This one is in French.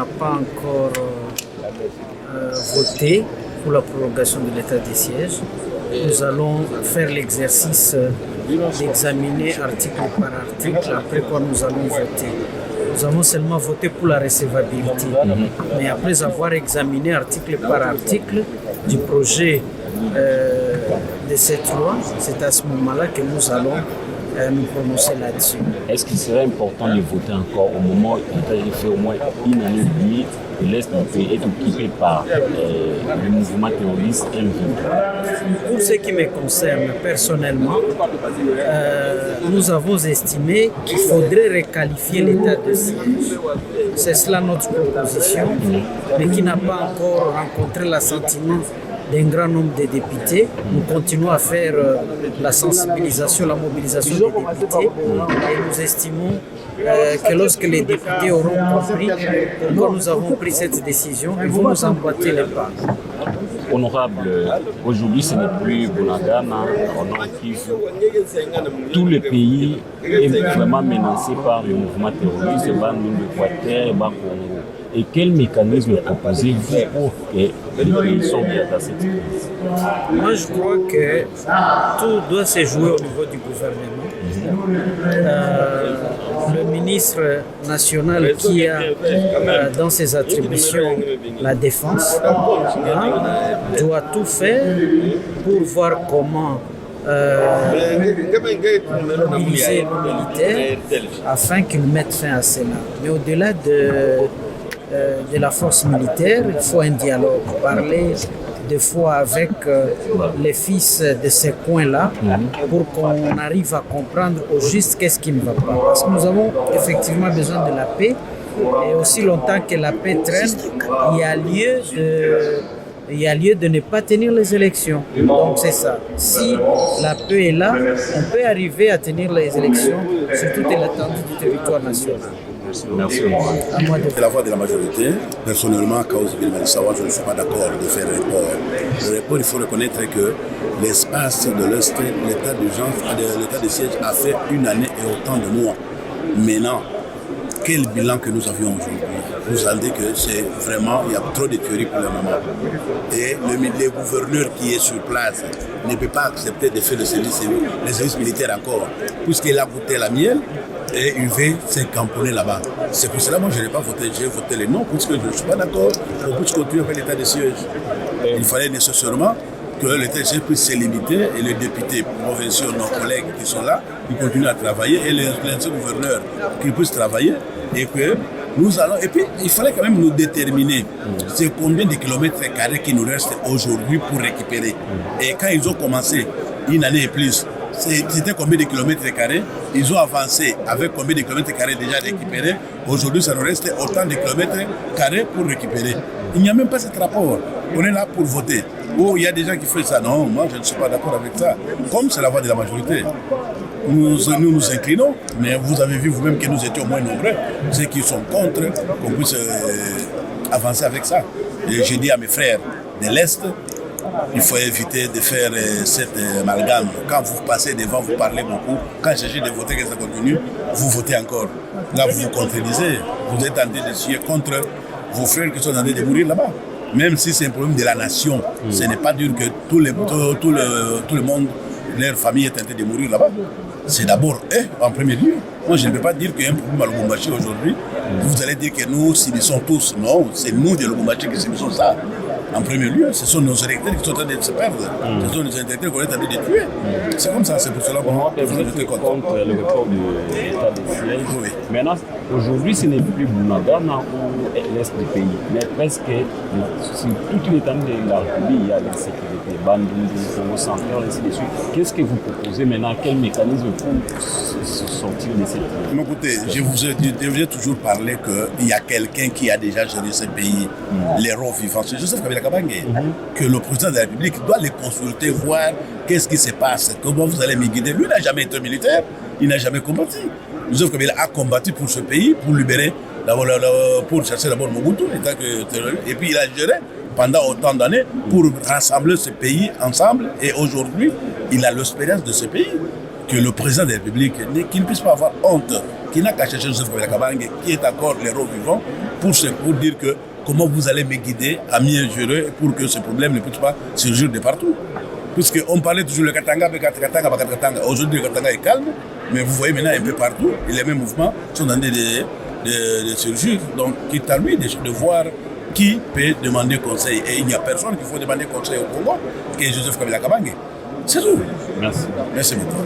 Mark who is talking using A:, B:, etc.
A: n'a pas encore voté pour la prolongation de l'état de siège. Nous allons faire l'exercice d'examiner article par article, après quoi nous allons voter. Nous avons seulement voté pour la recevabilité. Mais après avoir examiné article par article du projet de cette loi, c'est à ce moment-là que nous allons nous prononcer là-dessus.
B: Est-ce qu'il serait important de voter encore au moment où il fait au moins une année et demie et l'Est du pays est occupé par le mouvement terroriste M23?
A: Pour ce qui me concerne personnellement, nous avons estimé qu'il faudrait requalifier l'état de siège. C'est cela notre proposition, mais qui n'a pas encore rencontré l'assentiment d'un grand nombre de députés. Nous continuons à faire la sensibilisation, la mobilisation des députés et nous estimons que lorsque les députés auront compris pourquoi nous avons pris cette décision, ils vont nous emboîter les pas.
B: Honorable, aujourd'hui ce n'est plus Bunagana, au Nord Kivu. Tout le pays est vraiment menacé par le mouvement terroriste, Bandundu, Équateur, Bas-Congo. Et quel mécanisme proposez-vous pour que les pays sortent de cette crise?
A: Moi, je crois que tout doit se jouer au niveau du gouvernement. Le ministre national qui a dans ses attributions la défense doit tout faire pour voir comment mobiliser nos militaires afin qu'ils mettent fin à cela. Mais au-delà de la force militaire, il faut un dialogue, parler des fois avec les fils de ces coins-là pour qu'on arrive à comprendre au juste qu'est-ce qui ne va pas. Parce que nous avons effectivement besoin de la paix et aussi longtemps que la paix traîne, il y a lieu de ne pas tenir les élections. Donc c'est ça. Si la paix est là, on peut arriver à tenir les élections sur toute l'étendue du territoire national.
B: Merci.
C: C'est la voix de la majorité. Personnellement, à cause de Malisawa, je ne suis pas d'accord de faire un report. Le report, il faut reconnaître que l'espace de l'Est, l'état d'urgence, l'état de siège a fait une année et autant de mois. Maintenant, quel bilan que nous avions aujourd'hui? Vous allez dire que c'est vraiment, il y a trop de théories pour le moment. Et le gouverneur qui est sur place ne peut pas accepter de faire le service militaire encore, puisqu'il a goûté la miel. Et il veut se camponner là-bas. C'est pour cela que moi je n'ai pas voté, j'ai voté le non, parce que je ne suis pas d'accord pour puisse continuer avec l'état de siège. Il fallait nécessairement que l'état de siège puisse se limiter et les députés, provinciaux, nos collègues qui sont là, qui continuent à travailler et les gouverneurs qui puissent travailler et que nous allons. Et puis il fallait quand même nous déterminer c'est combien de kilomètres carrés qui nous restent aujourd'hui pour récupérer. Et quand ils ont commencé une année et plus, c'était combien de kilomètres carrés? Ils ont avancé avec combien de kilomètres carrés déjà récupérés? Aujourd'hui, ça nous reste autant de kilomètres carrés pour récupérer. Il n'y a même pas ce rapport. On est là pour voter. Oh, il y a des gens qui font ça. Non, moi, je ne suis pas d'accord avec ça. Comme c'est la voix de la majorité. Nous inclinons, mais vous avez vu vous-même que nous étions moins nombreux. Ceux qui sont contre, qu'on puisse avancer avec ça. Et je dis à mes frères de l'Est, il faut éviter de faire cette amalgame. Quand vous passez devant, vous parlez beaucoup. Quand il s'agit de voter, que ça continue, vous votez encore. Là, vous vous contredisez. Vous êtes en train de suer contre vos frères qui sont en train de mourir là-bas. Même si c'est un problème de la nation, ce n'est pas dur que tout le monde, leur famille est en train de mourir là-bas. C'est d'abord eux, en premier lieu. Moi, je ne peux pas dire qu'il y a un problème à Lubumbashi aujourd'hui. Vous allez dire que nous subissons tous. Non, c'est nous de Lubumbashi qui subissons ça. En premier lieu, ce sont nos électeurs qui sont en train de se perdre. Ce sont nos électeurs qu'on est en train de tuer. C'est comme ça, c'est pour cela que vous êtes
B: contre le report de l'état de siège.
C: Oui.
B: Maintenant, aujourd'hui, ce n'est plus Bunagana ou l'Est du pays, mais presque sur toute l'étendue de la République, il y a l'insécurité. Bandundu, Congo central, ainsi de suite. Qu'est-ce que vous proposez maintenant? Quel mécanisme pour sortir de cette crise?
C: Écoutez, je vous ai toujours parlé qu'il y a quelqu'un qui a déjà géré ce pays, l'héros vivant. C'est Joseph Kabila Kabange, que le président de la République doit les consulter, voir qu'est-ce qui se passe, comment vous allez me guider. Lui n'a jamais été militaire, il n'a jamais combattu. Joseph Kabila a combattu pour ce pays, pour libérer, pour chercher d'abord Mobutu, et puis il a géré pendant autant d'années pour rassembler ce pays ensemble. Et aujourd'hui, il a l'expérience de ce pays, que le président de la République, qu'il ne puisse pas avoir honte, qu'il n'a qu'à chercher Joseph Kabila Kabange, qui est encore l'héros vivant, pour dire que comment vous allez me guider à mieux gérer pour que ce problème ne puisse pas surgir de partout. Puisqu'on parlait toujours de Katanga. Aujourd'hui, le Katanga est calme, mais vous voyez maintenant un peu partout, et les mêmes mouvements sont en train de surgir. Donc, quitte à lui de voir qui peut demander conseil. Et il n'y a personne qu'il faut demander conseil au Congo, qui est Joseph Kabila Kabange. C'est tout.
B: Merci.
C: Merci beaucoup.